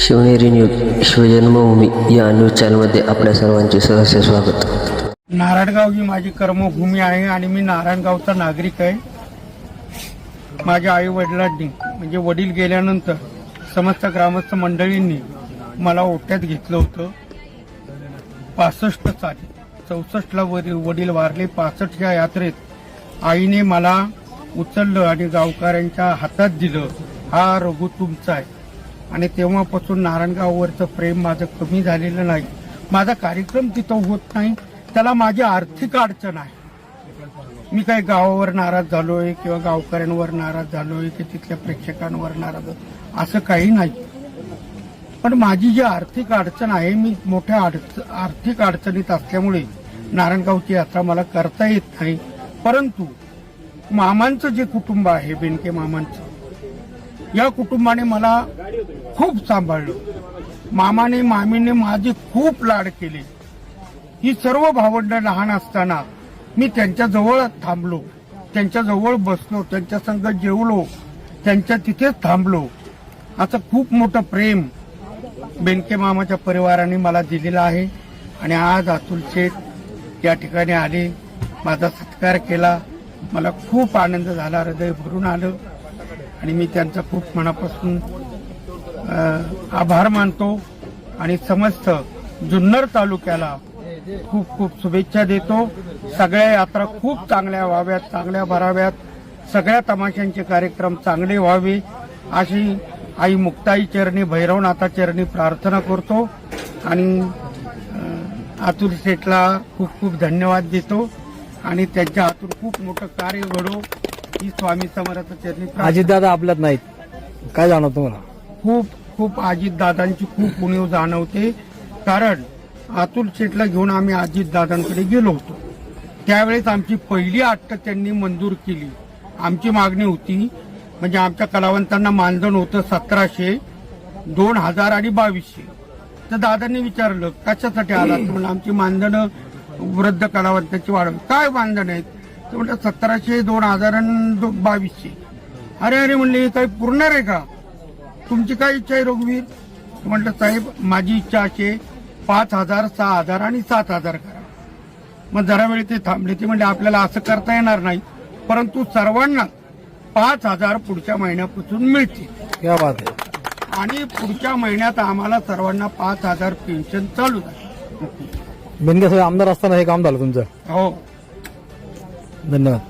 Shivneri news शिवजन्मभूमी या news चॅनलमध्ये आपल्या सर्वांचे सहर्ष स्वागत. नारायणगाव ही माझी कर्मभूमी आहे आणि मी नारायणगावचा नागरिक आहे. माझ्या आई वडिलांनी म्हणजे वडील गेल्यानंतर समस्त ग्रामस्थ मंडळींनी मला ओट्यात घेतलं होतं. 65 साली 64ला वडील वारले. 65च्या यात्रेत आईने मला उचललं आणि गावकऱ्यांच्या हातात दिलं. हा रघु तुमचा आहे. आणि तेव्हापासून नारायणगाववरचं प्रेम माझं कमी झालेलं नाही. माझा कार्यक्रम तिथं होत नाही, त्याला माझी आर्थिक अडचण आहे. मी काही गावावर नाराज झालोय किंवा गावकऱ्यांवर नाराज झालोय की तिथल्या प्रेक्षकांवर नाराज असं काही नाही. पण माझी जी आर्थिक अडचण आहे, मी मोठ्या आर्थिक अडचणीत असल्यामुळे नारायणगावची यात्रा मला करता येत नाही. परंतु मामांचं जे कुटुंब आहे, बेनके मामांचं, या कुटुंबाने मला खूप सांभाळलं. मामाने मामीने माझे खूप लाड केले. ही सर्व भावंडं लहान असताना मी त्यांच्या जवळ थांबलो, त्यांच्या जवळ बसलो, त्यांच्या संग जेवलो, त्यांच्या तिथेच थांबलो. असं खूप मोठं प्रेम बेनके मामाच्या परिवाराने मला दिलेलं आहे. आणि आज अतुल शेठ या ठिकाणी आले, माझा सत्कार केला. मला खूप आनंद झाला, हृदय भरून आलं आणि मी त्यांचा खूप मनापासून आभार मानतो आणि समस्त जुन्नर तालुक्याला खूप खूप शुभेच्छा देतो. सगळ्या यात्रा खूप चांगल्या व्हाव्यात, चांगल्या भराव्यात, सगळ्या तमाशांचे कार्यक्रम चांगले व्हावे अशी आई मुक्ताई चरणी, भैरवनाथा चरणी प्रार्थना करतो. आणि अतुल शेठला खूप खूप धन्यवाद देतो आणि त्यांच्या हातून खूप मोठं कार्य घडो ही स्वामी समर्थ चरणी. अजितदादा आपल्यात नाहीत, काय जाणवतं तुम्हाला? खूप खूप अजितदादांची खूप उणीव जाणवते. कारण अतुल शेठला घेऊन आम्ही अजितदादांकडे गेलो होतो. त्यावेळेस आमची पहिली अट्ट त्यांनी मंजूर केली. आमची मागणी होती, म्हणजे आमच्या कलावंतांना मानधन होतं 1700, 2000 आणि 2200. तर दादांनी विचारलं कशासाठी आला? म्हणलं आमची मानधनं वृद्ध कलावंतांची वाढवली. काय मानधन आहेत? तर म्हटलं 1700, 2000 आणि 2200. अरे म्हणले हे काही पुरणार आहे का? तुमची काय इच्छा आहे रघुवीर? म्हटलं साहेब माझी इच्छा अशी 5000, 6000 आणि 7000 करा. मग जरा वेळ ते थांबले. ते म्हणजे आपल्याला असं करता येणार नाही, परंतु सर्वांना 5000 पुढच्या महिन्यापासून मिळतील. क्या बात आहे. आणि पुढच्या महिन्यात आम्हाला सर्वांना 5000 पेन्शन चालू झाली. बेनके साहेब आमदार असताना हे काम झालं तुमचं. हो, धन्यवाद.